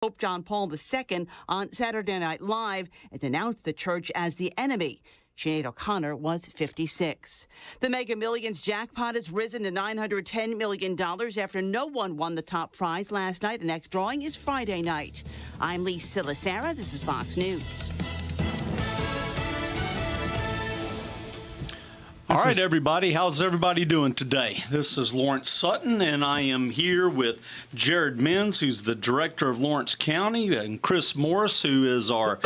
Pope John Paul II on Saturday Night Live and denounced the church as the enemy. Sinead O'Connor was 56. The Mega Millions jackpot has risen to $910 million after no one won the top prize last night. The next drawing is Friday night. I'm Lee Silasara. This is Fox News. All right, everybody. How's everybody doing today? This is Lawrence Sutton, and I am here with Jarrod Menz, who's the director of Lawrence County, and Chris Morris, who is our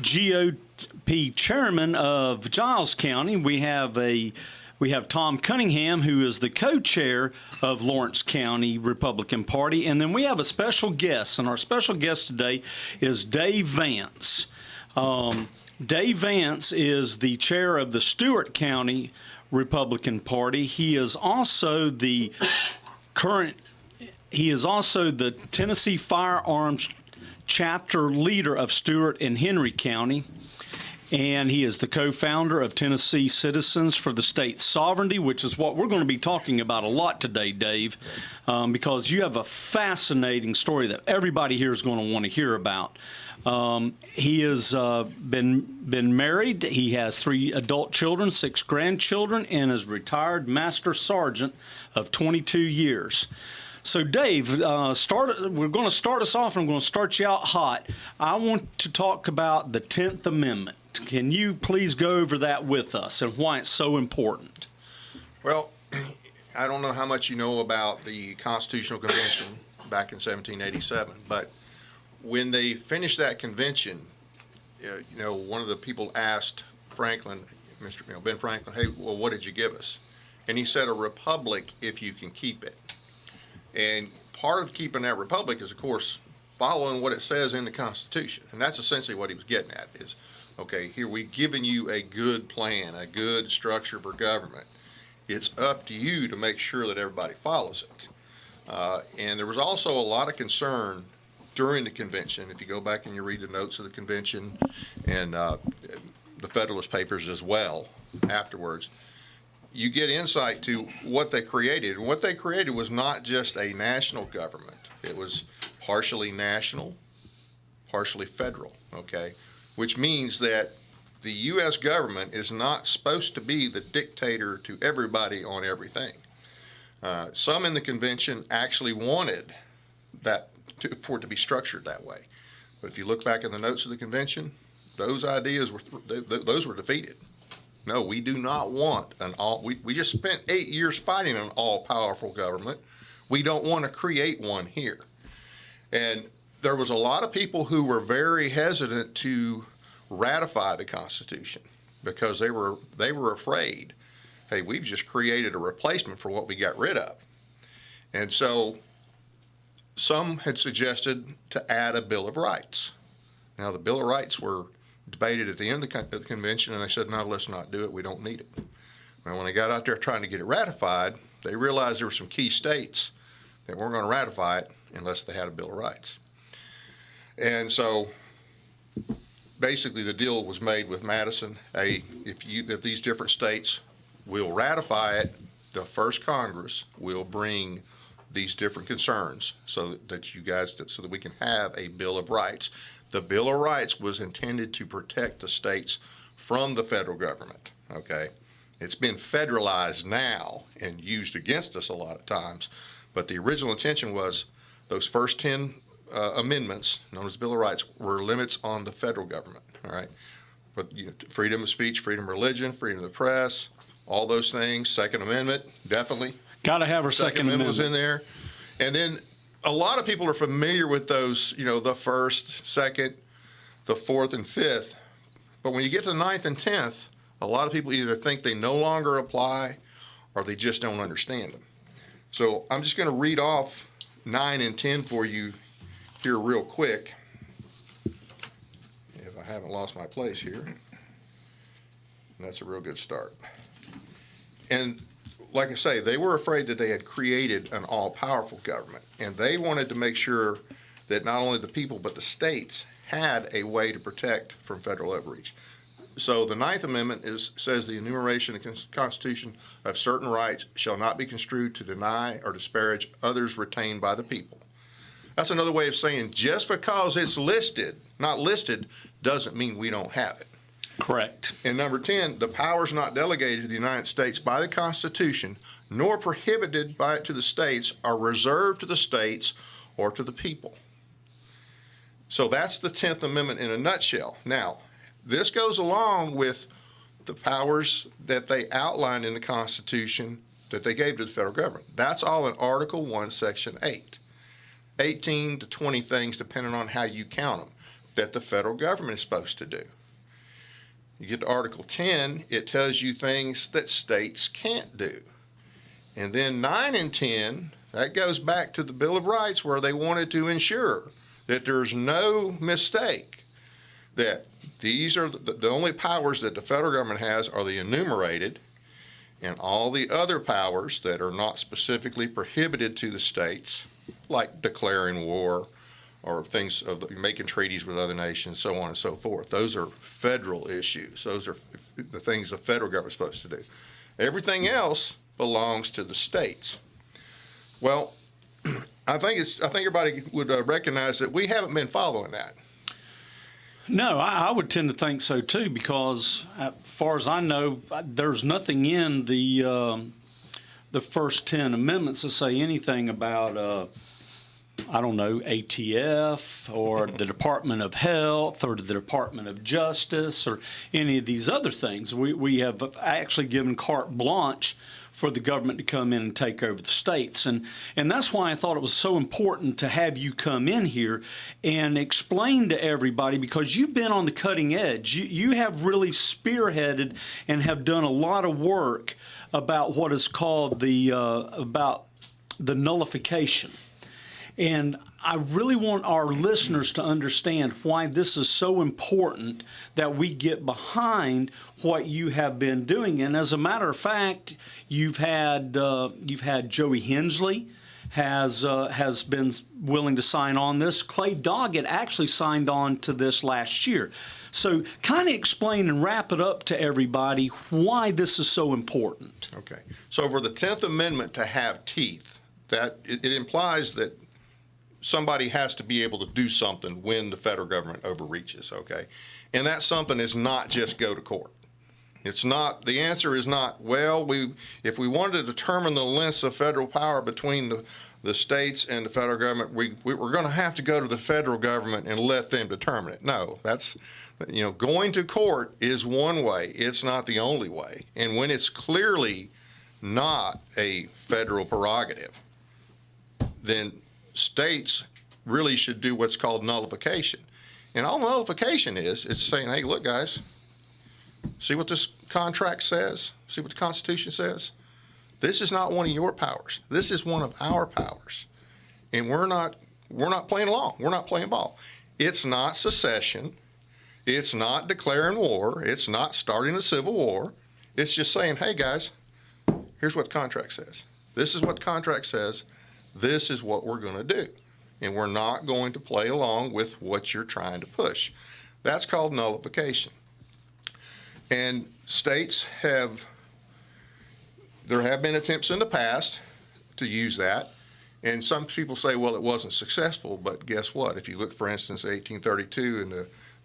GOP chairman of Giles County. We have Tom Cunningham, who is the co-chair of Lawrence County Republican Party, and then we have a special guest, and our special guest today is Dave Vance. Dave Vance is the chair of the Stewart County Republican Party. He is also the Tennessee Firearms chapter leader of Stewart and Henry County. And he is the co-founder of Tennessee Citizens for the State Sovereignty, which is what we're going to be talking about a lot today, Dave, because you have a fascinating story that everybody here is going to want to hear about. He has been married. He has 3 adult children, 6 grandchildren, and is retired Master Sergeant of 22 years. So, Dave, we're going to start us off, and I'm going to start you out hot. I want to talk about the 10th Amendment. Can you please go over that with us and why it's so important? Well, I don't know how much you know about the Constitutional Convention back in 1787, but when they finished that convention, one of the people asked Franklin, Ben Franklin, hey, well, what did you give us? And he said, a republic if you can keep it. And part of keeping that republic is, of course, following what it says in the Constitution. And that's essentially what he was getting at is, okay, here we've given you a good plan, a good structure for government. It's up to you to make sure that everybody follows it. And there was also a lot of concern during the convention. If you go back and you read the notes of the convention and the Federalist Papers as well afterwards, you get insight to what they created. And what they created was not just a national government. It was partially national, partially federal, okay? Which means that the U.S. government is not supposed to be the dictator to everybody on everything. Some in the convention actually wanted that for it to be structured that way. But if you look back in the notes of the convention, those ideas were defeated. No, we do not want we just spent 8 years fighting an all-powerful government. We don't want to create one here. And there was a lot of people who were very hesitant to ratify the Constitution because they were afraid, hey, we've just created a replacement for what we got rid of. And so some had suggested to add a Bill of Rights. Now, the Bill of Rights were debated at the end of the convention, and they said, no, let's not do it. We don't need it. And when they got out there trying to get it ratified, they realized there were some key states that weren't going to ratify it unless they had a Bill of Rights. And so basically the deal was made with Madison. Hey, if these different states will ratify it, the first Congress will bring these different concerns so that we can have a Bill of Rights. The Bill of Rights was intended to protect the states from the federal government, okay? It's been federalized now and used against us a lot of times, but the original intention was those first 10 amendments, known as Bill of Rights, were limits on the federal government, all right? But freedom of speech, freedom of religion, freedom of the press, all those things, Second Amendment, definitely. Got to have our Second Amendment was in there. And then a lot of people are familiar with those, the first, second, the fourth, and fifth. But when you get to the 9th and 10th, a lot of people either think they no longer apply or they just don't understand them. So I'm just going to read off 9 and 10 for you here real quick, if I haven't lost my place here. And that's a real good start. And like I say, they were afraid that they had created an all-powerful government, and they wanted to make sure that not only the people but the states had a way to protect from federal overreach. So the 9th Amendment says the enumeration of the Constitution of certain rights shall not be construed to deny or disparage others retained by the people. That's another way of saying just because it's not listed, doesn't mean we don't have it. Correct. And number 10, the powers not delegated to the United States by the Constitution, nor prohibited by it to the states, are reserved to the states or to the people. So that's the 10th Amendment in a nutshell. Now, this goes along with the powers that they outlined in the Constitution that they gave to the federal government. That's all in Article 1, Section 8. 18 to 20 things, depending on how you count them, that the federal government is supposed to do. You get to Article 10, it tells you things that states can't do. And then 9 and 10, that goes back to the Bill of Rights, where they wanted to ensure that there's no mistake, that these are the only powers that the federal government has are the enumerated, and all the other powers that are not specifically prohibited to the states, like declaring war or things of making treaties with other nations, so on and so forth. Those are federal issues. Those are the things the federal government is supposed to do. Everything else belongs to the states. Well, I think everybody would recognize that we haven't been following that. No, I would tend to think so too, because as far as I know, there's nothing in the first 10 amendments that say anything about I don't know, ATF or the Department of Health or the Department of Justice or any of these other things. We have actually given carte blanche for the government to come in and take over the states. And that's why I thought it was so important to have you come in here and explain to everybody, because you've been on the cutting edge. You have really spearheaded and have done a lot of work about what is called about the nullification. And I really want our listeners to understand why this is so important that we get behind what you have been doing. And as a matter of fact, you've had Joey Hensley has been willing to sign on this. Clay Doggett actually signed on to this last year. So kind of explain and wrap it up to everybody why this is so important. Okay. So for the 10th Amendment to have teeth, that it implies that somebody has to be able to do something when the federal government overreaches, okay? And that something is not just go to court. It's not, the answer is not, well, if we wanted to determine the lengths of federal power between the states and the federal government, we're going to have to go to the federal government and let them determine it. No, that's, going to court is one way. It's not the only way. And when it's clearly not a federal prerogative, then states really should do what's called nullification. And all nullification is, it's saying, hey, look, guys, see what this contract says? See what the Constitution says? This is not one of your powers. This is one of our powers. And we're not playing along. We're not playing ball. It's not secession. It's not declaring war. It's not starting a civil war. It's just saying, hey, guys, here's what the contract says. This is what the contract says. This is what we're going to do. And we're not going to play along with what you're trying to push. That's called nullification. And states there have been attempts in the past to use that. And some people say, well, it wasn't successful. But guess what? If you look, for instance, 1832 and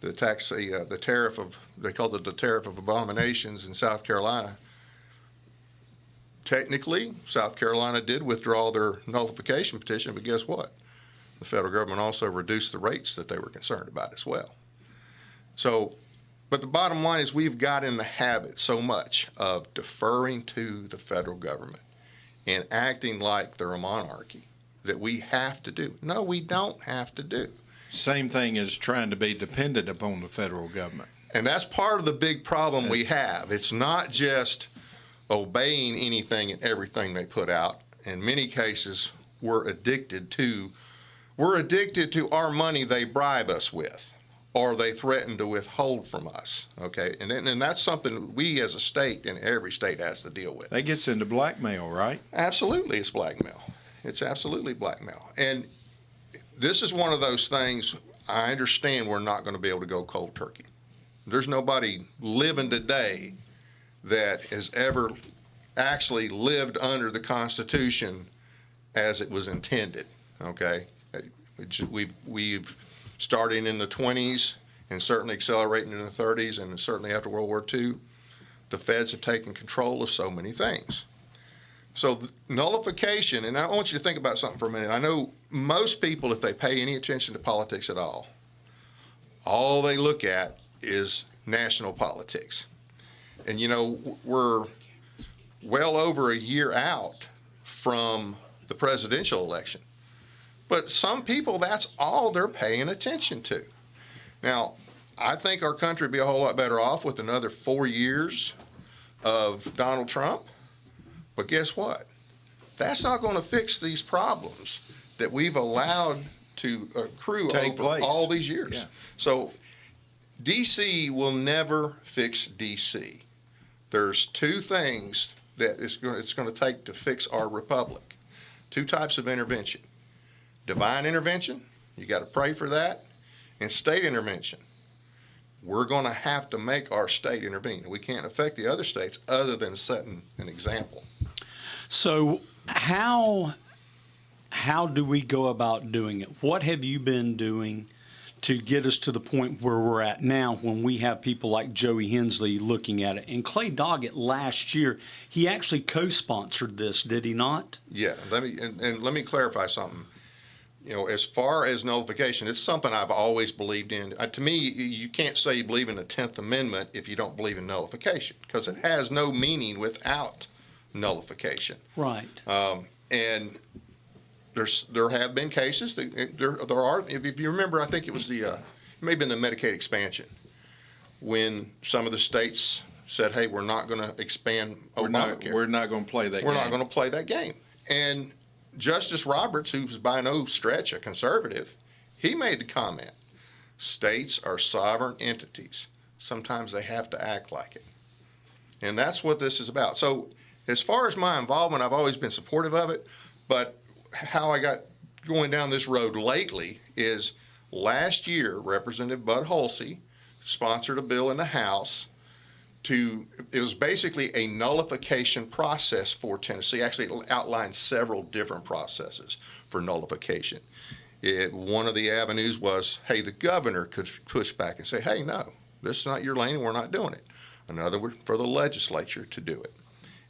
the tariff of, they called it the tariff of abominations in South Carolina. Technically, South Carolina did withdraw their nullification petition, but guess what? The federal government also reduced the rates that they were concerned about as well. So, but the bottom line is we've got in the habit so much of deferring to the federal government and acting like they're a monarchy that we have to do. No, we don't have to do. Same thing as trying to be dependent upon the federal government. And that's part of the big problem we have. It's not just obeying anything and everything they put out. In many cases, we're addicted to our money they bribe us with, or they threaten to withhold from us, okay? And that's something we as a state, and every state has to deal with. That gets into blackmail, right? Absolutely, it's blackmail. It's absolutely blackmail. And this is one of those things, I understand we're not going to be able to go cold turkey. There's nobody living today that has ever actually lived under the Constitution as it was intended, okay? We've starting in the 20s and certainly accelerating in the 30s and certainly after World War II, the feds have taken control of so many things. So nullification, and I want you to think about something for a minute. I know most people, if they pay any attention to politics at all they look at is national politics. And we're well over a year out from the presidential election. But some people, that's all they're paying attention to. Now, I think our country would be a whole lot better off with another 4 years of Donald Trump. But guess what? That's not going to fix these problems that we've allowed to accrue over all these years. Yeah. So D.C. will never fix D.C. There's two things that it's going to take to fix our republic. Two types of intervention. Divine intervention, you got to pray for that, and state intervention. We're going to have to make our state intervene. We can't affect the other states other than setting an example. So how do we go about doing it? What have you been doing to get us to the point where we're at now when we have people like Joey Hensley looking at it? And Clay Doggett last year, he actually co-sponsored this, did he not? Yeah, let me clarify something. As far as nullification, it's something I've always believed in. To me, you can't say you believe in the 10th Amendment if you don't believe in nullification, because it has no meaning without nullification. Right. And there have been cases. There are. If you remember, I think it was it may have been the Medicaid expansion, when some of the states said, "Hey, we're not going to expand Obamacare. We're not going to play that game. We're not going to play that game." And Justice Roberts, who's by no stretch a conservative, he made the comment, states are sovereign entities. Sometimes they have to act like it. And that's what this is about. So as far as my involvement, I've always been supportive of it, but how I got going down this road lately is last year, Representative Bud Halsey sponsored a bill in the House it was basically a nullification process for Tennessee. Actually, it outlined several different processes for nullification. One of the avenues was, hey, the governor could push back and say, hey, no, this is not your lane and we're not doing it. Another one for the legislature to do it.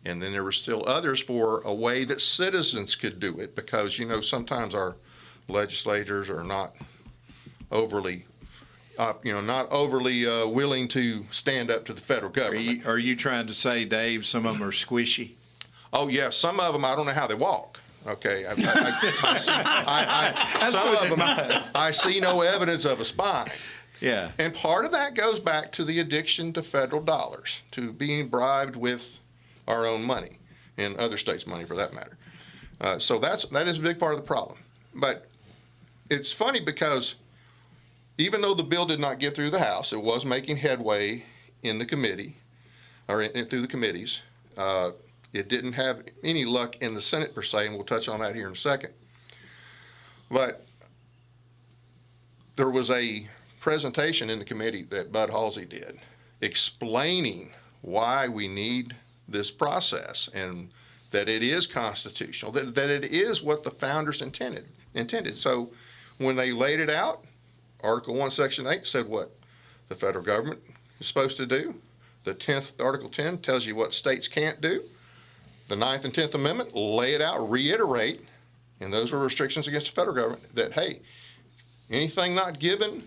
And then there were still others for a way that citizens could do it, because, sometimes our legislators are not overly willing to stand up to the federal government. Are you trying to say, Dave, some of them are squishy? Oh, yeah. Some of them, I don't know how they walk. Okay. Some of them, I see no evidence of a spine. Yeah. And part of that goes back to the addiction to federal dollars, to being bribed with our own money and other states' money for that matter. So that is a big part of the problem. But it's funny because even though the bill did not get through the House, it was making headway in the committee, or through the committees. It didn't have any luck in the Senate per se, and we'll touch on that here in a second. But there was a presentation in the committee that Bud Halsey did explaining why we need this process and that it is constitutional, that it is what the founders intended. So when they laid it out, Article 1, Section 8 said what the federal government is supposed to do. The 10th, Article 10 tells you what states can't do. The 9th and 10th Amendment lay it out, reiterate, and those were restrictions against the federal government, that, hey, anything not given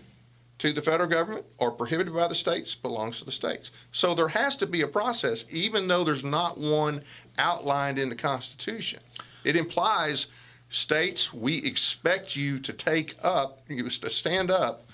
to the federal government or prohibited by the states belongs to the states. So there has to be a process, even though there's not one outlined in the Constitution. It implies, states, we expect you to to stand up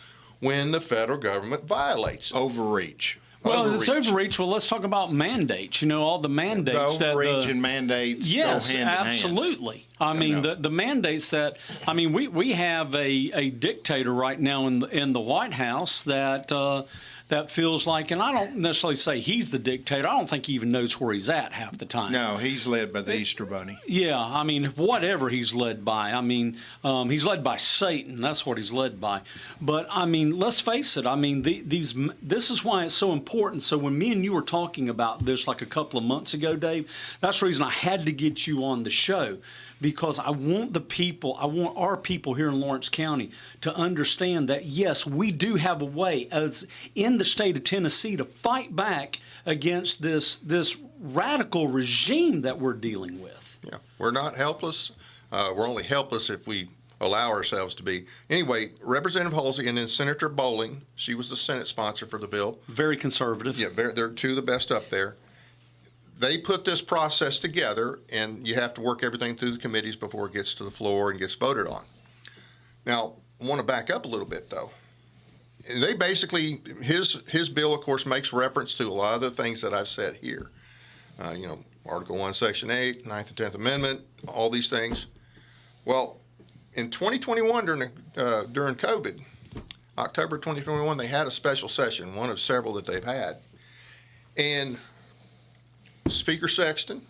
when the federal government violates it. Overreach. Well, it's overreach. Well, let's talk about mandates. All the mandates the overreach and mandates go hand in hand. Yes, absolutely. I mean, the mandates that, we have a dictator right now in the White House that feels like, and I don't necessarily say he's the dictator. I don't think he even knows where he's at half the time. No, he's led by the Easter Bunny. Yeah, whatever he's led by. He's led by Satan. That's what he's led by. But, let's face it. This is why it's so important. So when me and you were talking about this like a couple of months ago, Dave, that's the reason I had to get you on the show. because I want our people here in Lawrence County to understand that, yes, we do have a way as in the state of Tennessee to fight back against this radical regime that we're dealing with. Yeah, we're not helpless. We're only helpless if we allow ourselves to be. Anyway, Representative Halsey and then Senator Bowling, she was the Senate sponsor for the bill. Very conservative. Yeah, they're two of the best up there. They put this process together, and you have to work everything through the committees before it gets to the floor and gets voted on. Now, I want to back up a little bit, though. And they basically, his bill, of course, makes reference to a lot of the things that I've said here. Article 1, Section 8, 9th and 10th Amendment, all these things. Well, in 2021, during COVID, October 2021, they had a special session, one of several that they've had. And Speaker Sexton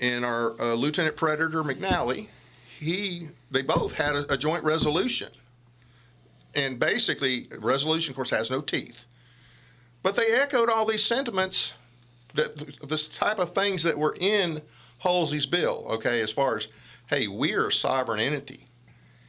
and our Lieutenant Predator McNally, they both had a joint resolution. And basically, resolution, of course, has no teeth. But they echoed all these sentiments, this type of things that were in Halsey's bill, okay, as far as, hey, we are a sovereign entity,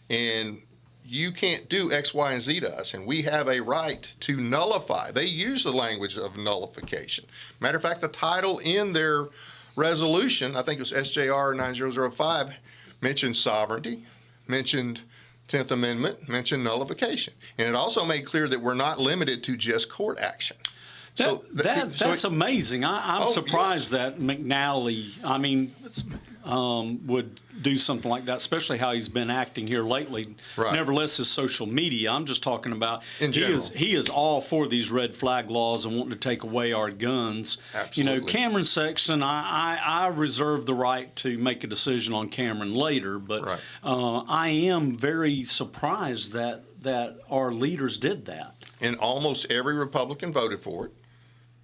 and you can't do X, Y, and Z to us, and we have a right to nullify. They use the language of nullification. Matter of fact, the title in their resolution, I think it was SJR 9005, mentioned sovereignty, mentioned 10th Amendment, mentioned nullification. And it also made clear that we're not limited to just court action. That's amazing. I'm surprised that McNally, would do something like that, especially how he's been acting here lately. Right. Nevertheless, his social media. I'm just talking about in general. He is all for these red flag laws and wanting to take away our guns. Absolutely. Cameron Sexton, I reserve the right to make a decision on Cameron later, but right. I am very surprised that our leaders did that. And almost every Republican voted for it.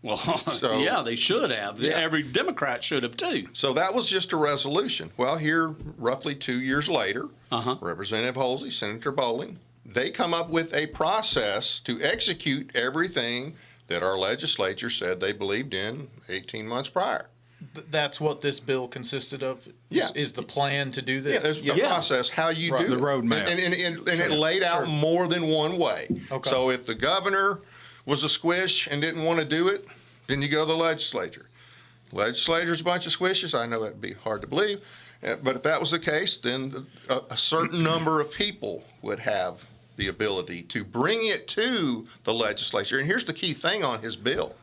Well, yeah, they should have. Yeah. Every Democrat should have, too. So that was just a resolution. Well, here, roughly 2 years later, Representative Halsey, Senator Bowling, they come up with a process to execute everything that our legislature said they believed in 18 months prior. That's what this bill consisted of? Is the plan to do this? Yeah, there's the process, how you do the it. roadmap. And it laid out more than one way. Okay. So if the governor was a squish and didn't want to do it, then you go to the legislature. Legislature's a bunch of squishes. I know that'd be hard to believe. But if that was the case, then a certain number of people would have the ability to bring it to the legislature. And here's the key thing on his bill.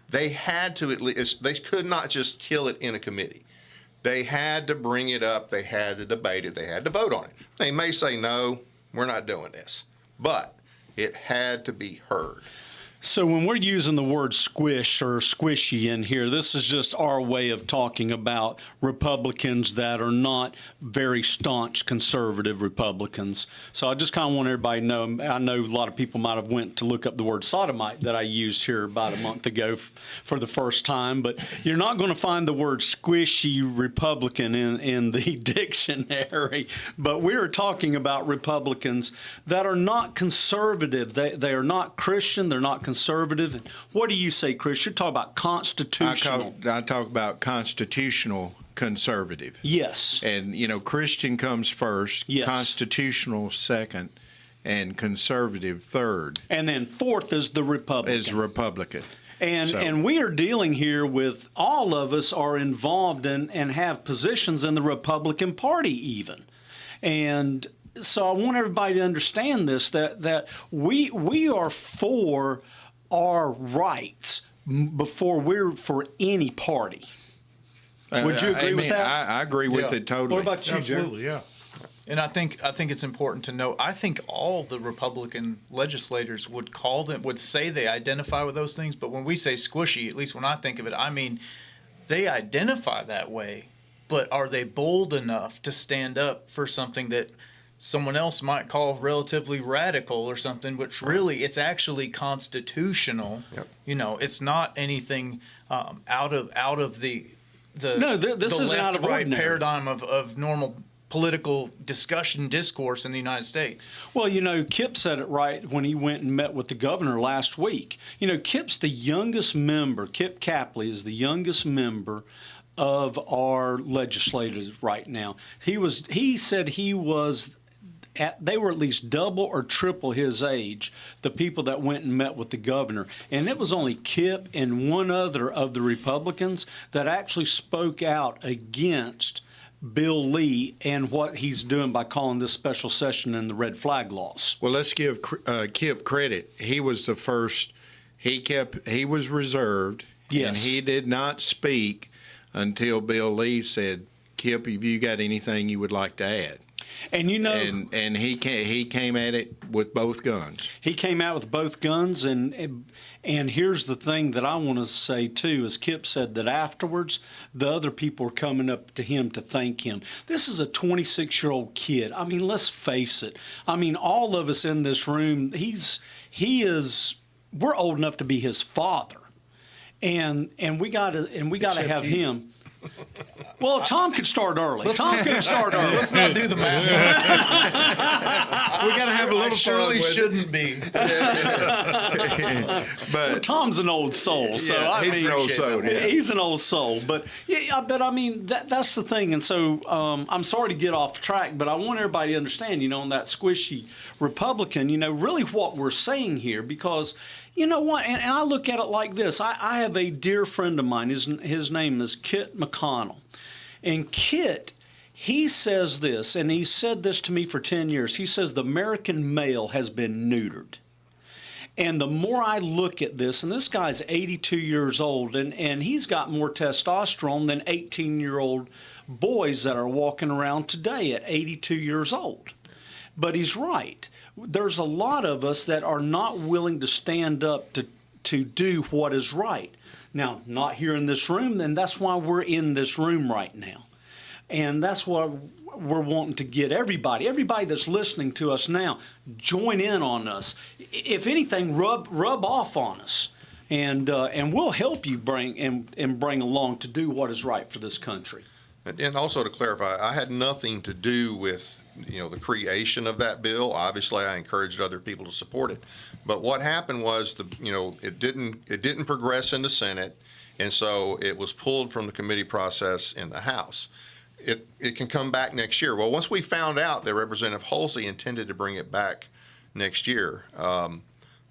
They had to at least, they could not just kill it in a committee. They had to bring it up. They had to debate it. They had to vote on it. They may say, no, we're not doing this. But it had to be heard. So when we're using the word squish or squishy in here, this is just our way of talking about Republicans that are not very staunch conservative Republicans. So I just kind of want everybody to know, I know a lot of people might have went to look up the word sodomite that I used here about a month ago for the first time, but you're not going to find the word squishy Republican in the dictionary. But we're talking about Republicans that are not conservative. They are not Christian. They're not conservative. And what do you say, Chris? You're talking about constitutional. I talk about constitutional conservative. Yes. And, Christian comes first, yes. Constitutional second, and conservative third. And then fourth is the Republican. Is Republican. And we are dealing here with all of us are involved in and have positions in the Republican Party even. And so I want everybody to understand this, that we are for our rights before we're for any party. Would you agree with that? I agree with it totally. What about you, Jarrod? Absolutely, yeah. And I think it's important to note, I think all the Republican legislators would say they identify with those things, but when we say squishy, at least when I think of it, I mean they identify that way, but are they bold enough to stand up for something that someone else might call relatively radical or something, which really it's actually constitutional. Yep. It's not anything out of the this isn't out of ordinary paradigm of normal political discourse in the United States. Well, Kip said it right when he went and met with the governor last week. Kip's the youngest member. Kip Capley is the youngest member of our legislators right now. He said he was they were at least double or triple his age, the people that went and met with the governor. And it was only Kip and one other of the Republicans that actually spoke out against Bill Lee and what he's doing by calling this special session and the red flag laws. Well, let's give Kip credit. He was the first. He was reserved. Yes. And he did not speak until Bill Lee said, "Kip, have you got anything you would like to add?" And you know, and he came at it with both guns. He came out with both guns, and here's the thing that I want to say too, is Kip said that afterwards the other people were coming up to him to thank him. This is a 26-year-old kid. I mean, let's face it. I mean, all of us in this room, we're old enough to be his father, and we gotta have him. Well, Tom could start early. Tom could start early. Let's not do the math. We got to have a little surely fun with shouldn't be. But Tom's an old soul, so Yeah, I he's mean, an old soul, yeah. he's an old soul. But yeah, but I mean, that's the thing. And so I'm sorry to get off track, but I want everybody to understand, on that squishy Republican, really what we're saying here, because you know what? And I look at it like this. I have a dear friend of mine. His name is Kit McConnell. And Kit, he says this, and he said this to me for 10 years. He says the American male has been neutered. And the more I look at this, and this guy's 82 years old, and he's got more testosterone than 18-year-old boys that are walking around today at 82 years old. But he's right. There's a lot of us that are not willing to stand up to do what is right. Now, not here in this room, and that's why we're in this room right now. And that's what we're wanting to get everybody that's listening to us now, join in on us. If anything, rub off on us, and we'll help you bring along to do what is right for this country. And also to clarify, I had nothing to do with the creation of that bill. Obviously, I encouraged other people to support it. But what happened was it didn't progress in the Senate, and so it was pulled from the committee process in the House. It can come back next year. Well, once we found out that Representative Halsey intended to bring it back next year,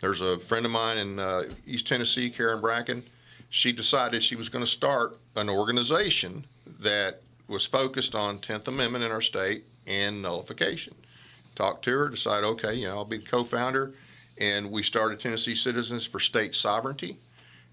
there's a friend of mine in East Tennessee, Karen Bracken. She decided she was going to start an organization that was focused on 10th Amendment in our state and nullification. Talked to her, decided, okay, I'll be the co-founder, and we started Tennessee Citizens for State Sovereignty.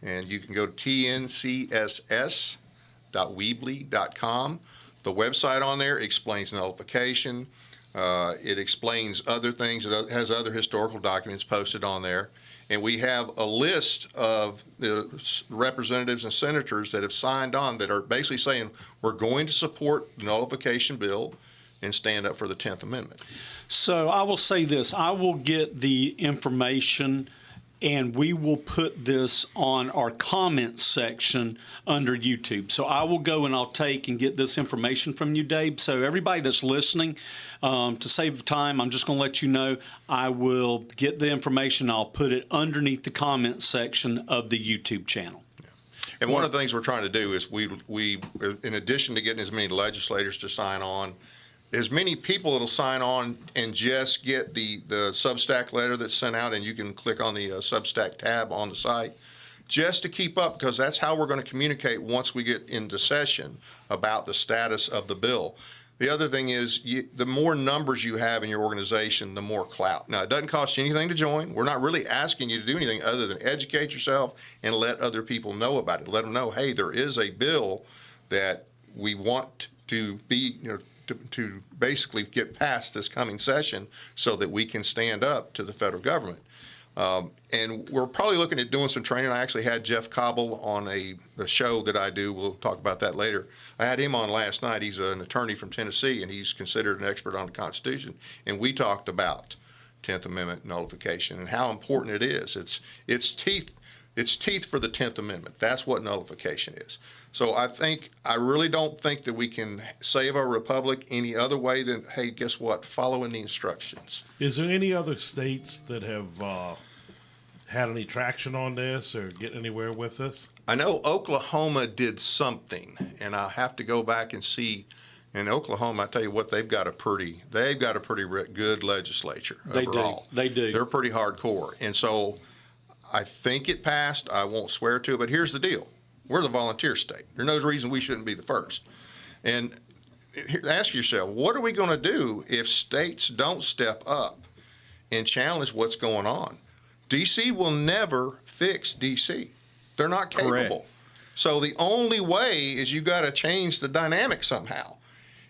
And you can go to tncss.weebly.com. The website on there explains nullification. It explains other things. It has other historical documents posted on there. And we have a list of the representatives and senators that have signed on that are basically saying we're going to support the nullification bill and stand up for the 10th Amendment. So I will say this. I will get the information, and we will put this on our comments section under YouTube. So I will go and I'll take and get this information from you, Dave. So everybody that's listening, to save time, I'm just going to let you know, I will get the information. I'll put it underneath the comments section of the YouTube channel. And one of the things we're trying to do is we in addition to getting as many legislators to sign on, as many people that'll sign on and just get the Substack letter that's sent out, and you can click on the Substack tab on the site, just to keep up, because that's how we're going to communicate once we get into session about the status of the bill. The other thing is the more numbers you have in your organization, the more clout. Now, it doesn't cost you anything to join. We're not really asking you to do anything other than educate yourself and let other people know about it. Let them know, hey, there is a bill that we want to be, to basically get past this coming session so that we can stand up to the federal government. And we're probably looking at doing some training. I actually had Jeff Cobble on a show that I do. We'll talk about that later. I had him on last night. He's an attorney from Tennessee, and he's considered an expert on the Constitution. And we talked about 10th Amendment nullification and how important it is. It's teeth for the 10th Amendment. That's what nullification is. So I really don't think that we can save our republic any other way than, hey, guess what? Following the instructions. Is there any other states that have had any traction on this or get anywhere with this? I know Oklahoma did something, and I'll have to go back and see. In Oklahoma, I tell you what, they've got a pretty good legislature overall. They do. They're pretty hardcore, and so I think it passed. I won't swear to it, but here's the deal: we're the volunteer state. There's no reason we shouldn't be the first. And ask yourself, what are we going to do if states don't step up and challenge what's going on? D.C. will never fix D.C. They're not capable. Correct. So the only way is you got to change the dynamic somehow.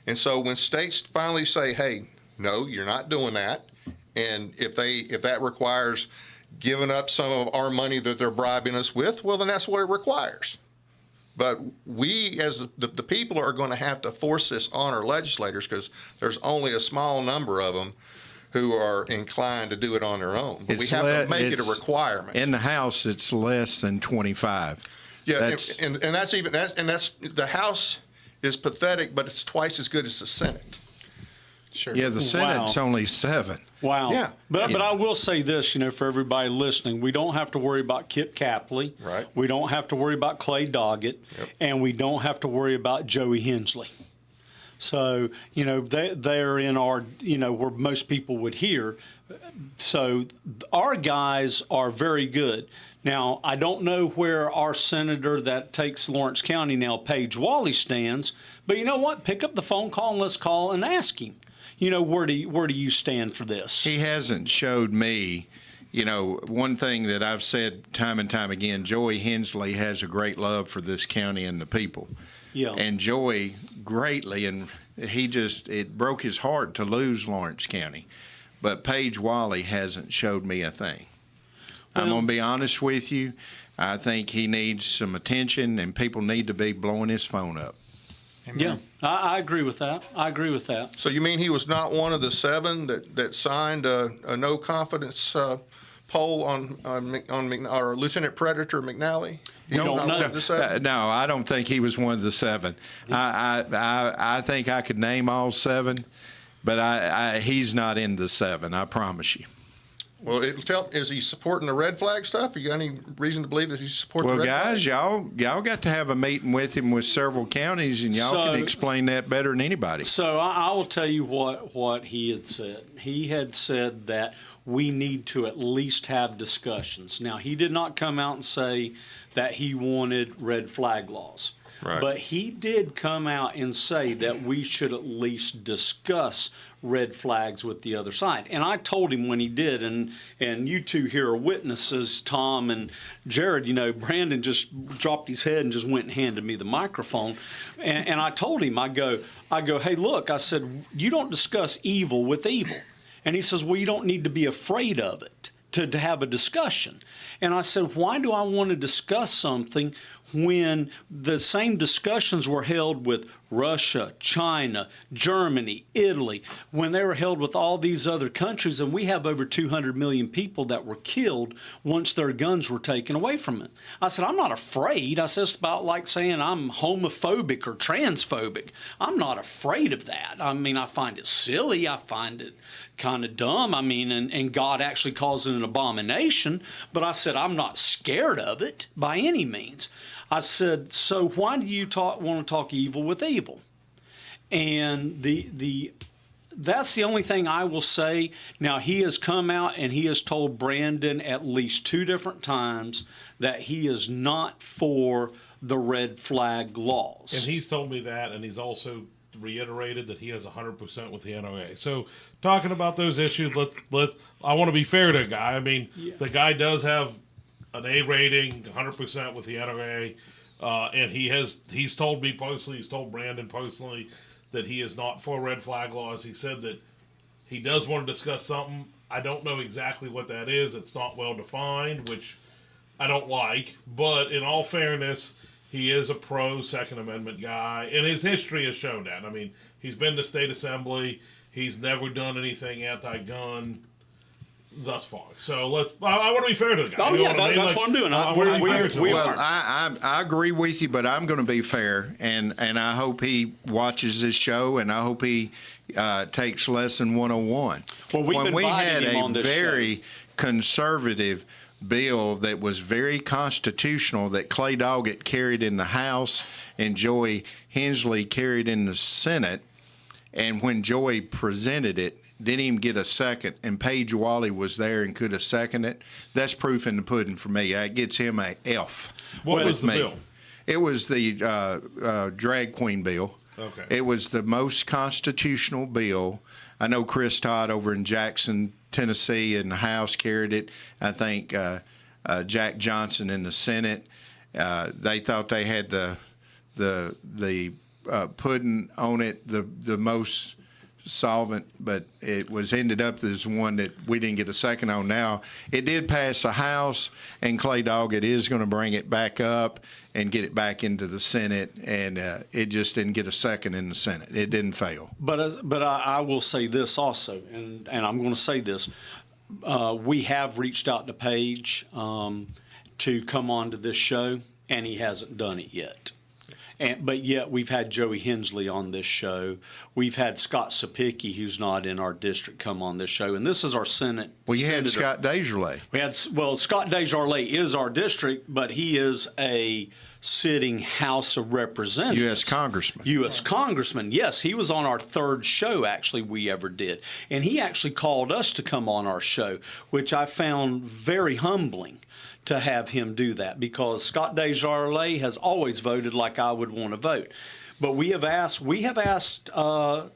And so when states finally say, hey, no, you're not doing that, and if that requires giving up some of our money that they're bribing us with, well, then that's what it requires. But we, as the people, are going to have to force this on our legislators because there's only a small number of them who are inclined to do it on their own. But we have to make it a requirement. In the House, it's less than 25. Yeah, and that's the House is pathetic, but it's twice as good as the Senate. Sure. Yeah, the Senate's only 7. Wow. Yeah. But I will say this, for everybody listening, we don't have to worry about Kip Capley. Right. We don't have to worry about Clay Doggett. Yep. And we don't have to worry about Joey Hensley. So, they're in our, where most people would hear. So our guys are very good. Now, I don't know where our senator that takes Lawrence County now, Paige Wally, stands, but you know what? Pick up the phone call and let's call and ask him. Where do you stand for this? He hasn't showed me, one thing that I've said time and time again, Joey Hensley has a great love for this county and the people. Yeah. And Joey greatly, and it broke his heart to lose Lawrence County. But Paige Wally hasn't showed me a thing. I'm going to be honest with you. I think he needs some attention, and people need to be blowing his phone up. Amen. Yeah, I agree with that. So you mean he was not one of the 7 that signed a no confidence poll on our Lieutenant Predator McNally? He was not one of the 7? No, I don't think he was one of the 7. I think I could name all 7, but he's not in the 7. I promise you. Well, is he supporting the red flag stuff? You got any reason to believe that he's supporting the red guys, flag? y'all got to have a meeting with him with several counties, and y'all can explain that better than anybody. So I will tell you what he had said. He had said that we need to at least have discussions. Now, he did not come out and say that he wanted red flag laws. Right. But he did come out and say that we should at least discuss red flags with the other side. And I told him when he did, and you two here are witnesses, Tom and Jarrod, Brandon just dropped his head and just went and handed me the microphone. And I told him, I go, hey, look, I said, you don't discuss evil with evil. And he says, well, you don't need to be afraid of it to have a discussion. And I said, why do I want to discuss something when the same discussions were held with Russia, China, Germany, Italy, when they were held with all these other countries, and we have over 200 million people that were killed once their guns were taken away from them. I said, I'm not afraid. I said, it's about like saying I'm homophobic or transphobic. I'm not afraid of that. I mean, I find it silly. I find it kind of dumb. I mean, and God actually calls it an abomination, but I said, I'm not scared of it by any means. I said, so why do you want to talk evil with evil? And that's the only thing I will say. Now, he has come out and he has told Brandon at least 2 different times that he is not for the red flag laws. And he's told me that, and he's also reiterated that he has 100% with the NRA. So talking about those issues, I want to be fair to the guy. I mean, The guy does have an A rating, 100% with the NRA, and he's told me personally, he's told Brandon personally that he is not for red flag laws. He said that he does want to discuss something. I don't know exactly what that is. It's not well defined, which I don't like. But in all fairness, he is a pro Second Amendment guy, and his history has shown that. I mean, he's been to state assembly. He's never done anything anti-gun thus far. So I want to be fair to the guy. Oh, yeah, that's what I'm doing. I agree with you, but I'm going to be fair, and I hope he watches this show, and I hope he takes Lesson 101. Well, we've when we had invited him on a this very show. conservative bill that was very constitutional that Clay Doggett carried in the House and Joey Hensley carried in the Senate. And when Joey presented it, didn't even get a second, and Paige Wally was there and could have seconded it. That's proof in the pudding for me. That gets him a F. What was the me. bill? It was the drag queen bill. Okay. It was the most constitutional bill. I know Chris Todd over in Jackson, Tennessee, in the House carried it. I think Jack Johnson in the Senate. They thought they had the pudding on it, the most solvent, but it was ended up as one that we didn't get a second on. Now it did pass the House, and Clay Doggett is going to bring it back up and get it back into the Senate, and it just didn't get a second in the Senate. It didn't fail. But I will say this also, and I'm going to say this: we have reached out to Paige to come on to this show, and he hasn't done it yet. But yet we've had Joey Hensley on this show. We've had Scott Sapicki, who's not in our district, come on this show. And this is our Senate. Well, you Senator. had Scott Desjardins. Scott Desjardins is our district, but he is a sitting House of Representatives. U.S. Congressman. U.S. Congressman, yes. He was on our third show, actually, we ever did. And he actually called us to come on our show, which I found very humbling to have him do that, because Scott Desjardins has always voted like I would want to vote. But we have asked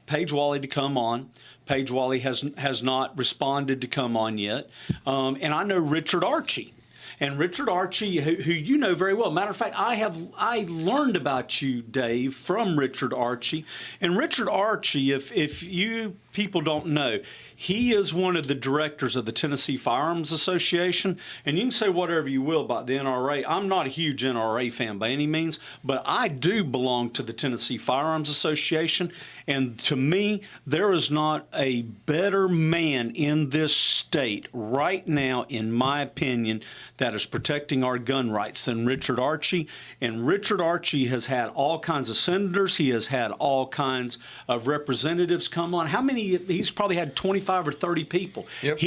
Paige Wally to come on. Paige Wally has not responded to come on yet. And I know Richard Archie. And Richard Archie, who you know very well. Matter of fact, I learned about you, Dave, from Richard Archie. And Richard Archie, if you people don't know, he is one of the directors of the Tennessee Firearms Association. And you can say whatever you will about the NRA. I'm not a huge NRA fan by any means, but I do belong to the Tennessee Firearms Association. And to me, there is not a better man in this state right now, in my opinion, that is protecting our gun rights than Richard Archie. And Richard Archie has had all kinds of senators. He has had all kinds of representatives come on. How many? He's probably had 25 or 30 people. Yep.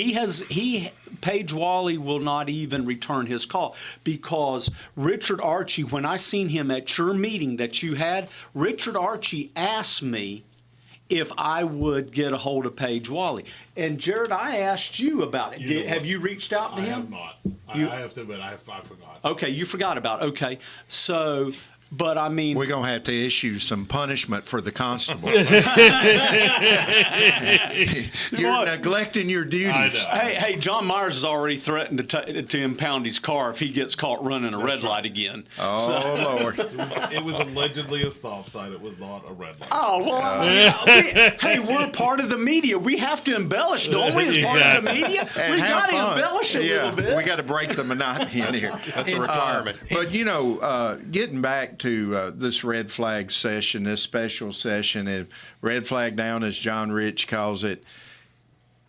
Paige Wally will not even return his call, because Richard Archie, when I seen him at your meeting that you had, Richard Archie asked me if I would get a hold of Paige Wally. And Jarrod, I asked you about it. Have you reached out to him? I have not. I have to admit, I forgot. Okay, you forgot about it. Okay. So, but I mean, We're going to have to issue some punishment for the constable. You're neglecting your duties. I know. hey, John Myers has already threatened to impound his car if he gets caught running a red light again. Oh, Lord. It was allegedly a stop sign. It was not a red light. Oh, well, hey, we're part of the media. We have to embellish, don't we, as part of the media? And We have got to fun. embellish a little bit. We got to break the monotony in here. That's a requirement. But, getting back to this red flag session, this special session, red flag down, as John Rich calls it,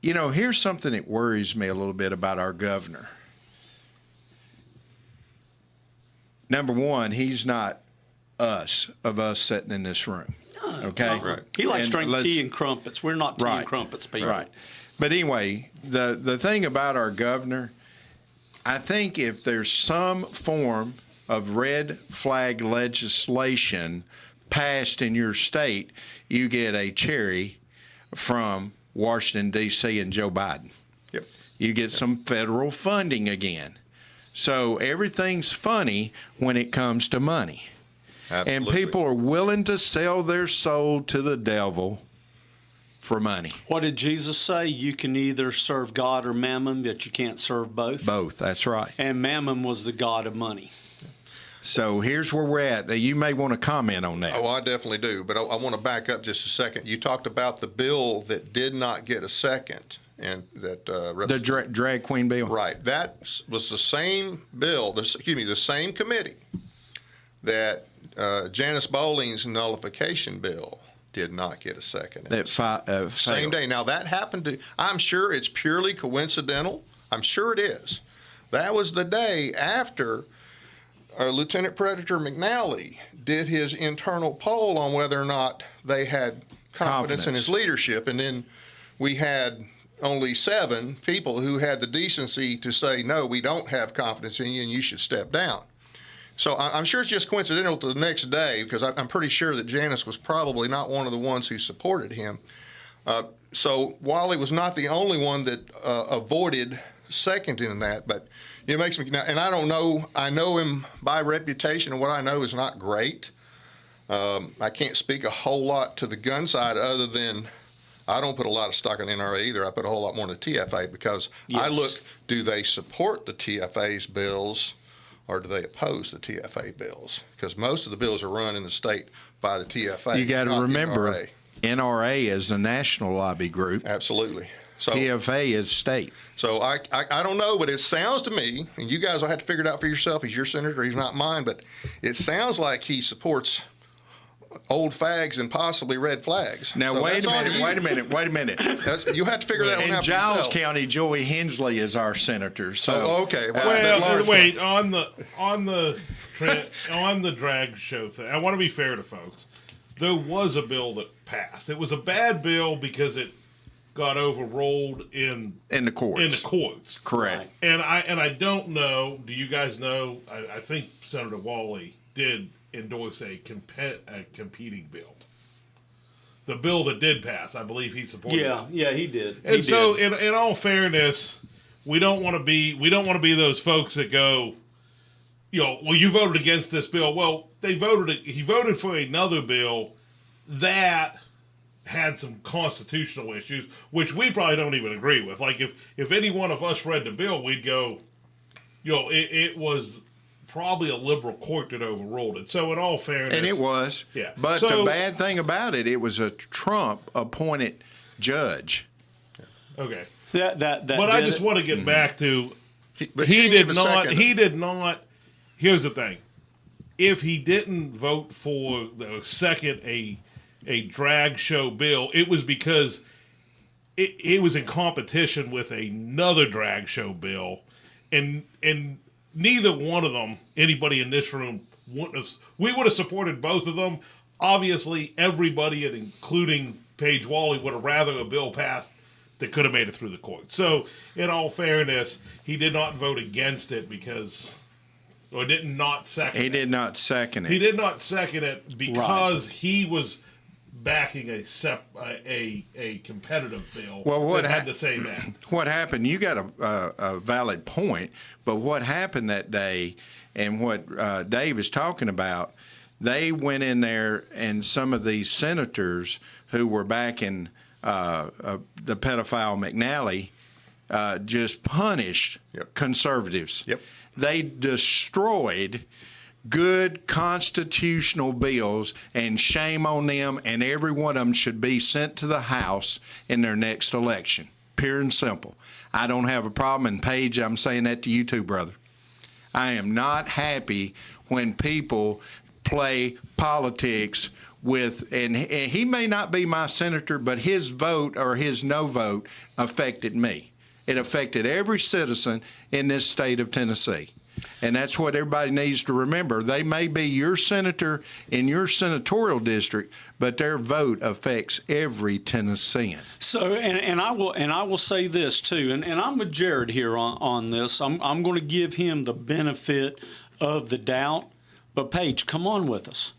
here's something that worries me a little bit about our governor. Number one, he's not us sitting in this room. Okay? Right. He likes And drinking tea and crumpets. We're not tea and Right. crumpets people. Right. But anyway, the thing about our governor, I think if there's some form of red flag legislation passed in your state, you get a cherry from Washington, D.C. and Joe Biden. Yep. You get some federal funding again. So everything's funny when it comes to money. Absolutely. And people are willing to sell their soul to the devil for money. What did Jesus say? You can either serve God or mammon, but you can't serve both. Both, that's right. And mammon was the god of money. So here's where we're at. Now, you may want to comment on that. Oh, I definitely do, but I want to back up just a second. You talked about the bill that did not get a second, and that The drag queen bill. right. That was the same bill. The same committee that Janice Bowling's nullification bill did not get a second. That same failed. day. Now that happened to. I'm sure it's purely coincidental. I'm sure it is. That was the day after Lieutenant Predator McNally did his internal poll on whether or not they had confidence in his leadership, and then we had only 7 people who had the decency to say, no, we don't have confidence in you and you should step down. So I'm sure it's just coincidental to the next day, because I'm pretty sure that Janice was probably not one of the ones who supported him. So Wally was not the only one that avoided seconding that, but it makes me, and I don't know, I know him by reputation, and what I know is not great. I can't speak a whole lot to the gun side other than I don't put a lot of stock in NRA either. I put a whole lot more in the TFA, because I look, do they support the TFA's bills or do they oppose the TFA bills? Because most of the bills are run in the state by the TFA. You got to remember, NRA. NRA is a national lobby group. Absolutely. So TFA is state. So I don't know, but it sounds to me, and you guys will have to figure it out for yourself. He's your senator, he's not mine, but it sounds like he supports old fags and possibly red flags. Now, So wait that's a on minute, you. wait a minute. You have to figure that one In out for Giles yourself. County, Joey Hensley is our senator. So Oh, okay. Well, wait, on the drag show thing, I want to be fair to folks. There was a bill that passed. It was a bad bill because it got overruled in in the courts. Correct. Correct. And I don't know. Do you guys know? I think Senator Wally did endorse a competing bill. The bill that did pass, I believe he supported. Yeah, he did. And He so, did. in all fairness, we don't want to be those folks that go, well, you voted against this bill. Well, he voted for another bill that had some constitutional issues, which we probably don't even agree with. Like, if any one of us read the bill, we'd go, it was probably a liberal court that overruled it. So in all fairness, And it was. Yeah. But So- the bad thing about it, it was a Trump-appointed judge. okay. That But I did just it. want to get back to But he didn't did give a not. second. He did not. Here's the thing: if he didn't vote for the second a drag show bill, it was because it was in competition with another drag show bill, and neither one of them, anybody in this room wouldn't have. We would have supported both of them. Obviously, everybody, and including Paige Wally, would have rather a bill passed that could have made it through the court. So, in all fairness, he did not vote against it because, or did not second it. He did not second it. He did not second it because he was backing a competitive bill that had the same end. What happened, you got a valid point, but what happened that day and what Dave is talking about, they went in there and some of these senators who were backing the pedophile McNally just punished conservatives. Yep. They destroyed good constitutional bills, and shame on them, and every one of them should be sent to the House in their next election. Pure and simple. I don't have a problem, and Paige, I'm saying that to you too, brother. I am not happy when people play politics with, and he may not be my senator, but his vote or his no vote affected me. It affected every citizen in this state of Tennessee. And that's what everybody needs to remember. They may be your senator in your senatorial district, but their vote affects every Tennessean. So, and I will say this too, and I'm with Jarrod here on this. I'm going to give him the benefit of the doubt. But Paige, come on with us.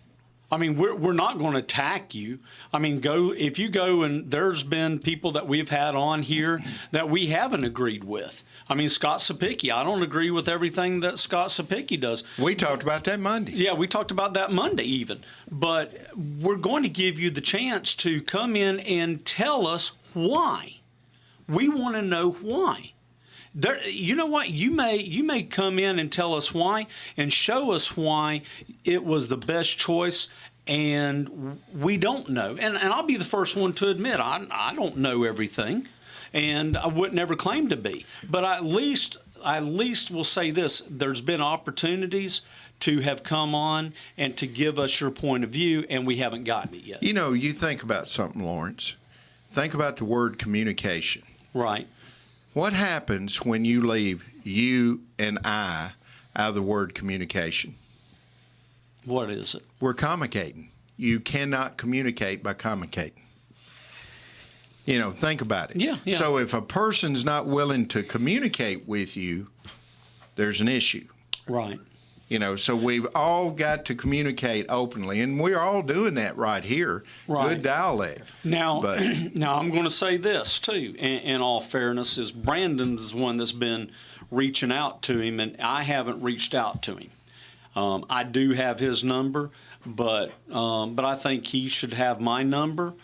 I mean, we're not going to attack you. I mean, if you go, and there's been people that we've had on here that we haven't agreed with. I mean, Scott Sapicki, I don't agree with everything that Scott Sapicki does. We talked about that Monday. Yeah, we talked about that Monday even. But we're going to give you the chance to come in and tell us why. We want to know why. You know what? You may come in and tell us why and show us why it was the best choice, and we don't know. And I'll be the first one to admit I don't know everything, and I would never claim to be. But at least we'll say this: there's been opportunities to have come on and to give us your point of view, and we haven't gotten it yet. You know, you think about something, Lawrence. Think about the word communication. Right. What happens when you leave you and I out of the word communication? What is it? We're communicating. You cannot communicate by communicating. You know, think about it. Yeah, yeah. So if a person's not willing to communicate with you, there's an issue. Right. You know, so we've all got to communicate openly, and we're all doing that right here. Right. Good dialect. Now, But now I'm going to say this too. In all fairness, is Brandon's one that's been reaching out to him, and I haven't reached out to him. I do have his number, but I think he should have my number.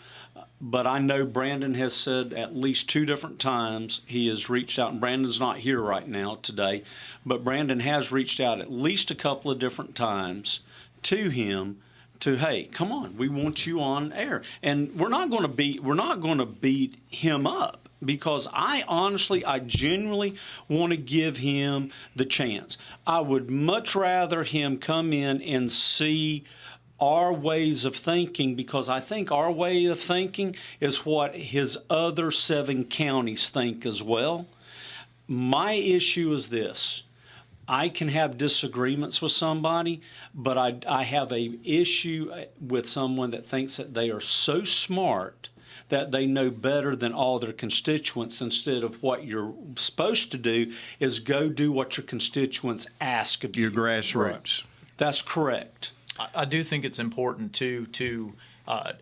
But I know Brandon has said at least 2 different times he has reached out, and Brandon's not here right now today, but Brandon has reached out at least a couple of different times to him to, hey, come on, we want you on air. And we're not going to beat him up, because I genuinely want to give him the chance. I would much rather him come in and see our ways of thinking, because I think our way of thinking is what his other 7 counties think as well. My issue is this. I can have disagreements with somebody, but I have a issue with someone that thinks that they are so smart that they know better than all their constituents, instead of what you're supposed to do is go do what your constituents ask of you. your grassroots. That's correct. I do think it's important to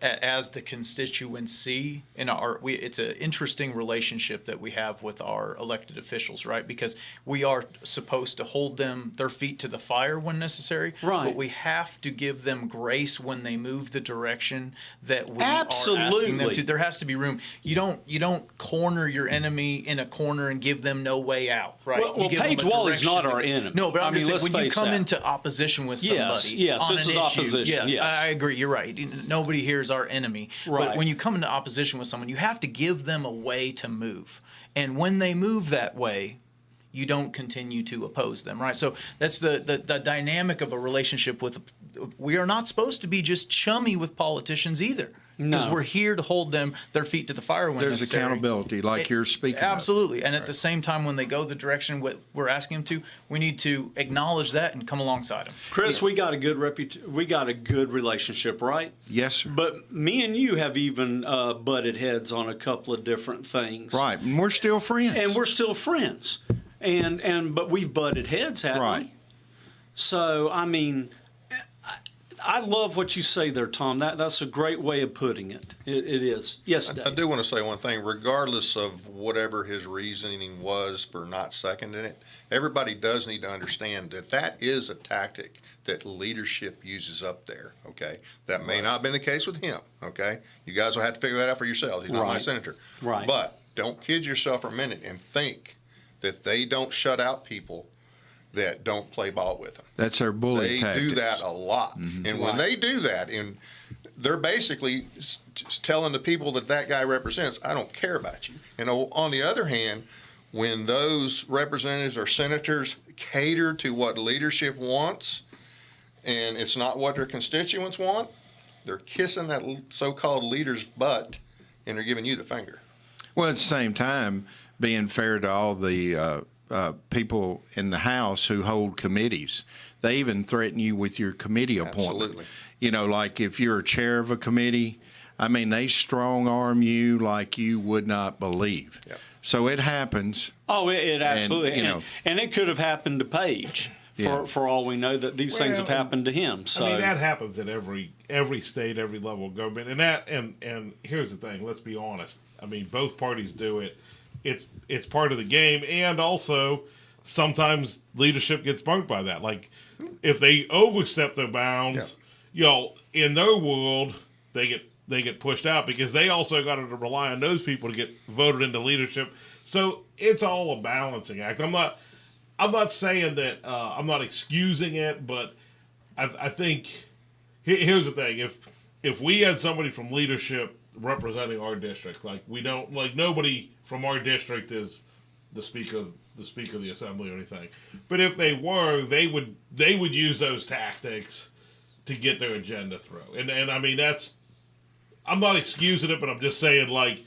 as the constituency in it's an interesting relationship that we have with our elected officials, right? Because we are supposed to hold their feet to the fire when necessary, right? But we have to give them grace when they move the direction that we Absolutely. are asking them to. There has to be room. You don't corner your enemy in a corner and give them no way out, right? Well, Paige Wally's not our enemy. No, but I'm just saying, when you come that. into opposition with somebody, yes, on this an is issue, opposition. Yes. I agree. You're right. Nobody here is our enemy. Right. But when you come into opposition with someone, you have to give them a way to move. And when they move that way, you don't continue to oppose them, right? So that's the dynamic of a relationship with. We are not supposed to be just chummy with politicians either. Because we're here to hold their feet to the fire when There's necessary. accountability, like you're speaking of. Absolutely. And at the same time, when they go the direction we're asking them to, we need to acknowledge that and come alongside them. Chris, we got a good we got a good relationship, right? Yes, sir. But me and you have even butted heads on a couple of different things. Right, and we're still friends. And we're still friends. But we've butted heads, haven't Right. we? So, I mean, I love what you say there, Tom. That's a great way of putting it. It is. Yes, Dave. I do want to say one thing. Regardless of whatever his reasoning was for not seconding it, everybody does need to understand that is a tactic that leadership uses up there, okay? That may not have been the case with him, okay? You guys will have to figure that out for yourselves. He's not my Right. senator. Right. But don't kid yourself for a minute and think that they don't shut out people that don't play ball with them. That's their bully They tactics. do that a lot. And when they do that, and they're basically just telling the people that guy represents, I don't care about you. And on the other hand, when those representatives or senators cater to what leadership wants, and it's not what their constituents want, they're kissing that so-called leader's butt, and they're giving you the finger. Well, at the same time, being fair to all the people in the House who hold committees, they even threaten you with your committee appointment. Absolutely. You know, like if you're a chair of a committee, I mean, they strong arm you like you would not believe. Yep. So it happens. Oh, it absolutely. And, and it could have happened to Paige. Yeah. For all we know, that these things have happened to him. So I mean, that happens at every state, every level of government. And here's the thing. Let's be honest. I mean, both parties do it. It's part of the game, and also sometimes leadership gets bunked by that. Like if they overstep their bounds, in their world they get pushed out because they also got to rely on those people to get voted into leadership. So it's all a balancing act. I'm not saying that I'm not excusing it, but I think here's the thing: if we had somebody from leadership representing our district, nobody from our district is the speaker of the assembly or anything, but if they were, they would use those tactics to get their agenda through. And I mean, I'm not excusing it, but I'm just saying, like,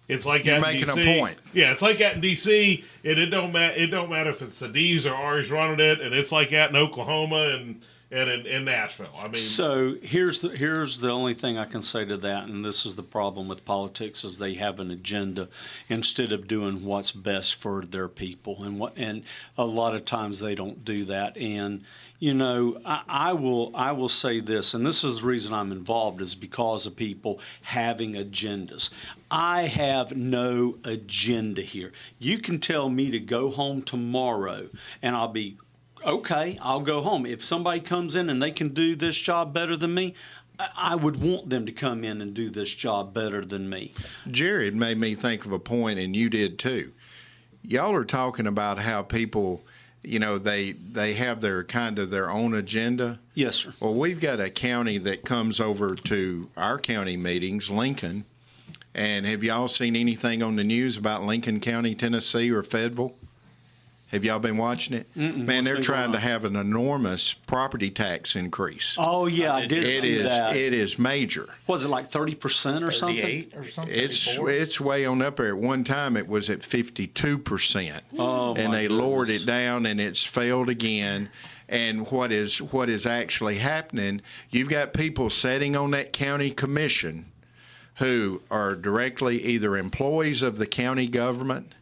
it's like You're at making DC. a point. Yeah, it's like at in DC, and it don't matter if it's the D's or R's running it, and it's like at in Oklahoma, and and in Nashville. I mean, So here's the only thing I can say to that, and this is the problem with politics: is they have an agenda instead of doing what's best for their people, and a lot of times they don't do that. And I will say this, and this is the reason I'm involved, is because of people having agendas. I have no agenda here. You can tell me to go home tomorrow, and I'll be okay, I'll go home. If somebody comes in and they can do this job better than me, I would want them to come in and do this job better than me. Jarrod made me think of a point, and you did too. Y'all are talking about how people, they have their own agenda. Yes, sir. Well, we've got a county that comes over to our county meetings, Lincoln. And have y'all seen anything on the news about Lincoln County, Tennessee, or Fayetteville? Have y'all been watching it? Man, they're trying to have an enormous property tax increase. Oh, yeah, I did see that. It is major. Was it like 30% or something? 38 or something. It's way on up there. At one time, it was at 52%. Oh, and my they lowered goodness. it down, and it's failed again. And what is actually happening? You've got people sitting on that county commission who are directly either employees of the county government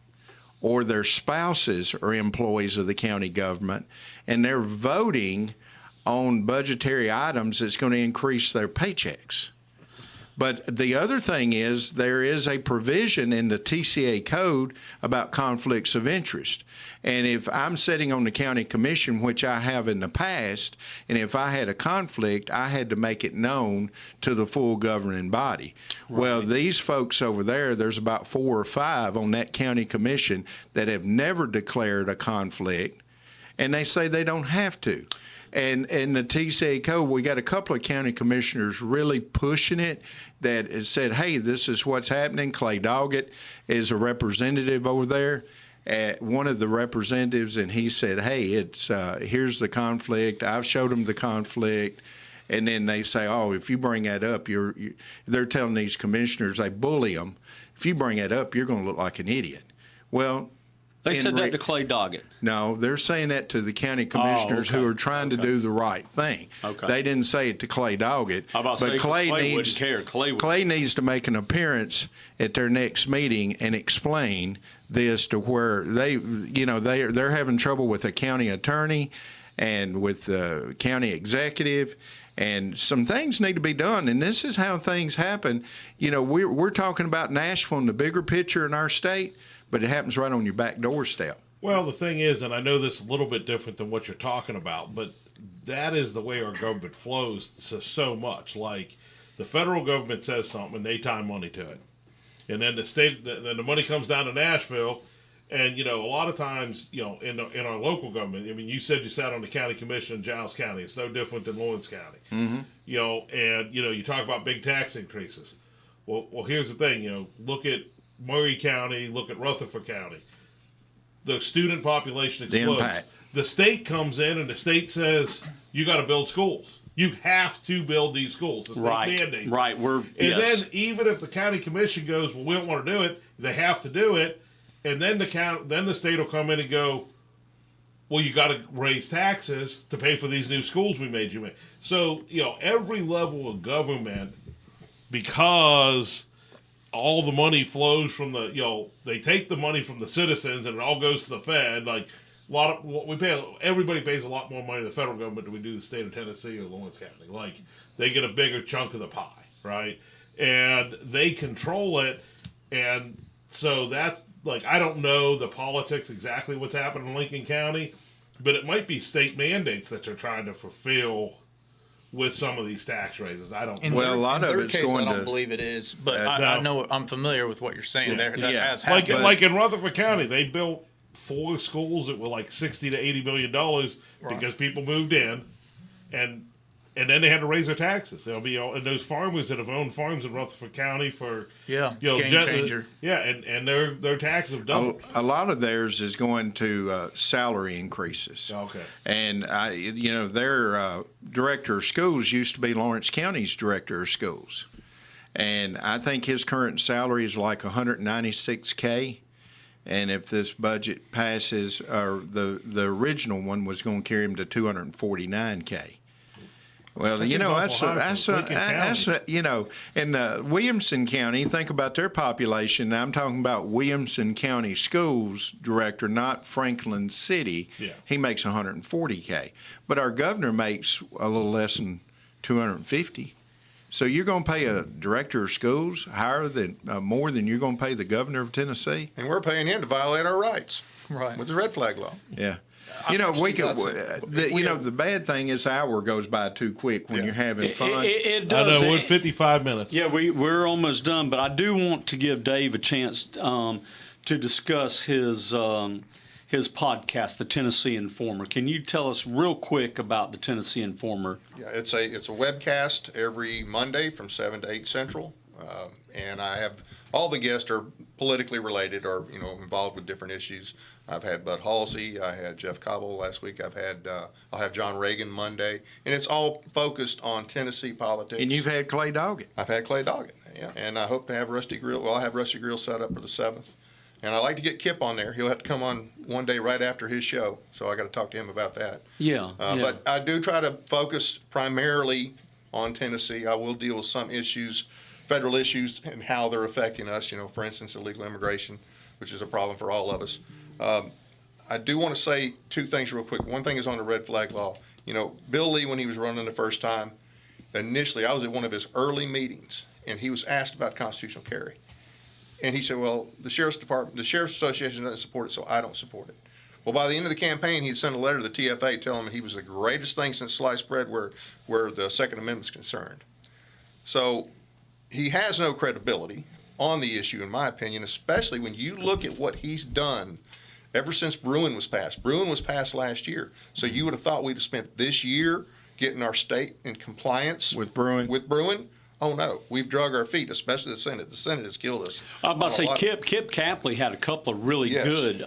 or their spouses are employees of the county government, and they're voting on budgetary items that's going to increase their paychecks. But the other thing is there is a provision in the TCA code about conflicts of interest. And if I'm sitting on the county commission, which I have in the past, and if I had a conflict, I had to make it known to the full governing body. Right. Well, these folks over there, there's about 4 or 5 on that county commission that have never declared a conflict, and they say they don't have to. And in the TCA code, we got a couple of county commissioners really pushing it that has said, hey, this is what's happening. Clay Doggett is a representative over there, one of the representatives, and he said, hey, it's here's the conflict. I've showed them the conflict. And then they say, oh, if you bring that up, they're telling these commissioners, they bully them. If you bring that up, you're going to look like an idiot. Well, they said that to Clay Doggett. No, they're saying that to the county commissioners who are trying to do the right thing. Okay. They didn't say it to Clay Doggett. But Clay wouldn't care. Clay needs to make an appearance at their next meeting and explain this to where they're having trouble with the county attorney and with the county executive. And some things need to be done, and this is how things happen. We're talking about Nashville and the bigger picture in our state, but it happens right on your back doorstep. Well, the thing is, and I know this is a little bit different than what you're talking about, but that is the way our government flows so much. Like, the federal government says something, and they tie money to it. And then then the money comes down to Nashville, and, a lot of times, in our local government, I mean, you said you sat on the county commission in Giles County. It's no different than Lawrence County. Mm-hmm. And, you talk about big tax increases. Well, here's the thing, look at Murray County, look at Rutherford County. The student population explodes. The impact. The state comes in and the state says, you got to build schools. You have to build these schools. The state mandates. Right. Then even if the county commission goes, well, we don't want to do it, they have to do it. And then the state will come in and go, well, you got to raise taxes to pay for these new schools we made you make. So, every level of government, because all the money flows from they take the money from the citizens and it all goes to the Fed. Like, a lot of what we pay, everybody pays a lot more money to the federal government than we do the state of Tennessee or Lawrence County. Like, they get a bigger chunk of the pie, right? And they control it. And so that's, like, I don't know the politics exactly what's happening in Lincoln County, but it might be state mandates that they're trying to fulfill with some of these tax raises. I don't know. Well, a lot of it's going to. I don't believe it is, but I know I'm familiar with what you're saying there. That has like happened. like in Rutherford County, they built 4 schools that were like $60 to $80 million because people moved in, and then they had to raise their taxes. They'll be and those farmers that have owned farms in Rutherford County for it's game changer. And their taxes have doubled. A lot of theirs is going to salary increases. Okay. And their director of schools used to be Lawrence County's director of schools, and I think his current salary is like $196K. And if this budget passes, or the original one was going to carry him to $249K. Well, you know, that's you know, in Williamson County, think about their population. Now, I'm talking about Williamson County Schools Director, not Franklin City. Yeah. He makes $140K, but our governor makes a little less than $250. So you're going to pay a director of schools more than you're going to pay the governor of Tennessee? And we're paying him to violate our rights. Right. With the red flag law. Yeah. You know, we could. we The bad thing is, hour goes by too quick when you're having fun. It I does. know, we're at 55 minutes. Yeah, we're almost done, but I do want to give Dave a chance to discuss his podcast, The Tennessee Informer. Can you tell us real quick about The Tennessee Informer? Yeah, it's a webcast every Monday from 7 to 8 Central, and I have all the guests are politically related or involved with different issues. I've had Bud Halsey, I had Jeff Cobble last week. I'll have John Reagan Monday, and it's all focused on Tennessee politics. And you've had Clay Doggett. I've had Clay Doggett, yeah, and I hope to have Rusty Grill. Well, I have Rusty Grill set up for the 7th. And I like to get Kip on there. He'll have to come on one day right after his show, so I got to talk to him about that. Yeah, But I do try to focus primarily on Tennessee. I will deal with some issues, federal issues, and how they're affecting us. For instance, illegal immigration, which is a problem for all of us. I do want to say two things real quick. One thing is on the red flag law. Bill Lee, when he was running the first time, initially I was at one of his early meetings, and he was asked about constitutional carry. And he said, well, the Sheriff's Association doesn't support it, so I don't support it. Well, by the end of the campaign, he'd sent a letter to the TFA telling him he was the greatest thing since sliced bread where the Second Amendment's concerned. So he has no credibility on the issue, in my opinion, especially when you look at what he's done ever since Bruin was passed. Bruin was passed last year. So you would have thought we'd have spent this year getting our state in compliance with Bruin. Oh, no. We've drug our feet, especially the Senate. The Senate has killed us. I was about to say, Kip Capley had a couple of really good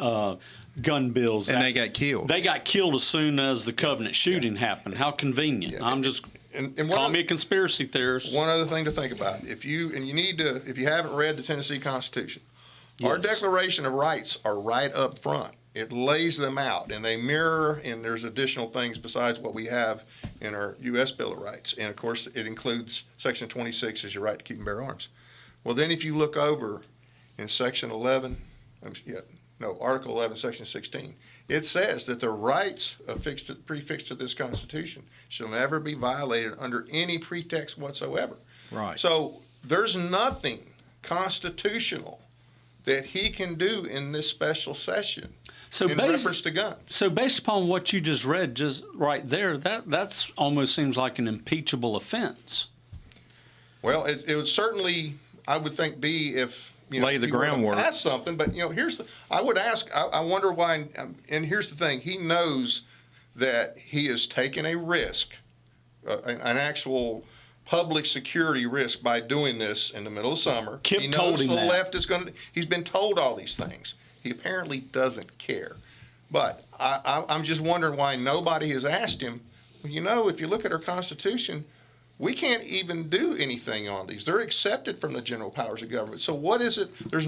gun bills. And they got killed. They got killed as soon as the Covenant shooting happened. How convenient. Yeah. I'm just, call me a conspiracy theorist. One other thing to think about. If you haven't read the Tennessee Constitution, our Declaration of Rights are right up front. It lays them out, and they mirror, and there's additional things besides what we have in our U.S. Bill of Rights. And, of course, it includes Section 26 as your right to keep and bear arms. Well, then if you look over in Section 11, Article 11, Section 16, it says that the rights prefixed to this Constitution shall never be violated under any pretext whatsoever. Right. So there's nothing constitutional that he can do in this special session in reference to guns. So based upon what you just read, just right there, that's almost seems like an impeachable offense. Well, it would certainly, I would think, be if lay the groundwork. Ask something, but I would ask. I wonder why. And here's the thing: he knows that he is taking a risk, an actual public security risk by doing this in the middle of summer. Kip he knows told him the that. left is going to. He's been told all these things. He apparently doesn't care. But I'm just wondering why nobody has asked him. Well, if you look at our Constitution, we can't even do anything on these. They're accepted from the general powers of government. So what is it? There's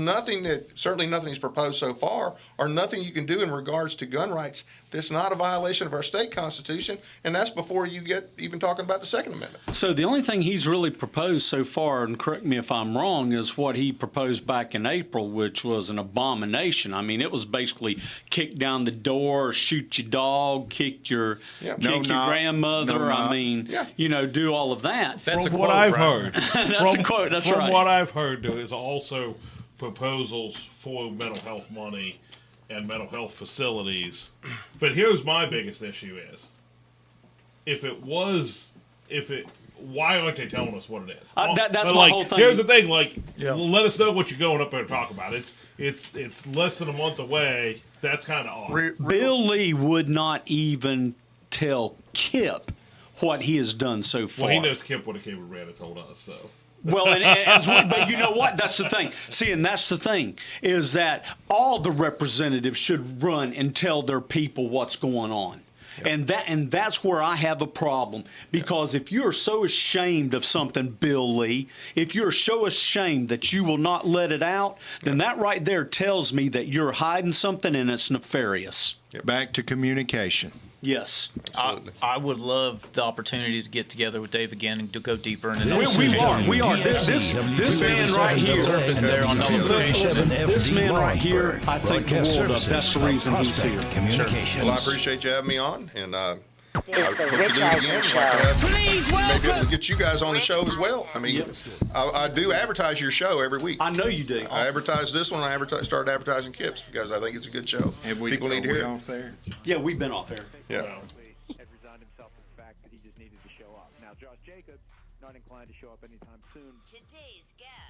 certainly nothing he's proposed so far, or nothing you can do in regards to gun rights that's not a violation of our state constitution, and that's before you get even talking about the Second Amendment. So the only thing he's really proposed so far, and correct me if I'm wrong, is what he proposed back in April, which was an abomination. I mean, it was basically kick down the door, shoot your dog, kick your grandmother. Do all of that. That's from what I've heard. That's a quote. That's right. From what I've heard, there is also proposals for mental health money and mental health facilities. But here's my biggest issue is, why aren't they telling us what it is? That's my whole thing. Here's the thing, let us know what you're going up there to talk about. It's less than a month away. That's kind of odd. Bill Lee would not even tell Kip what he has done so far. Well, he knows Kip would have came and ran and told us, so. Well, but you know what? That's the thing. See, and that's the thing, is that all the representatives should run and tell their people what's going on. Yep. And that's where I have a problem, because if you're so ashamed of something, Bill Lee, if you're so ashamed that you will not let it out, then that right there tells me that you're hiding something and it's nefarious. Back to communication. Yes. Absolutely. I would love the opportunity to get together with Dave again and to go deeper into We are. This man right here. Service there on nullification. This man right here, I think the world of. That's the reason he's here. Communications. Well, I appreciate you having me on, and Is the Rich Eisen Show. Maybe able to get you guys on the show as well. I mean, I do advertise your show every week. I know you do. I advertise this one. Started advertising Kip's because I think it's a good show. People need to hear it. off there? Yeah, we've been off there. Yeah. Had resigned himself to the fact that he just needed to show up. Now, Josh Jacobs not inclined to show up anytime soon. Today's guest.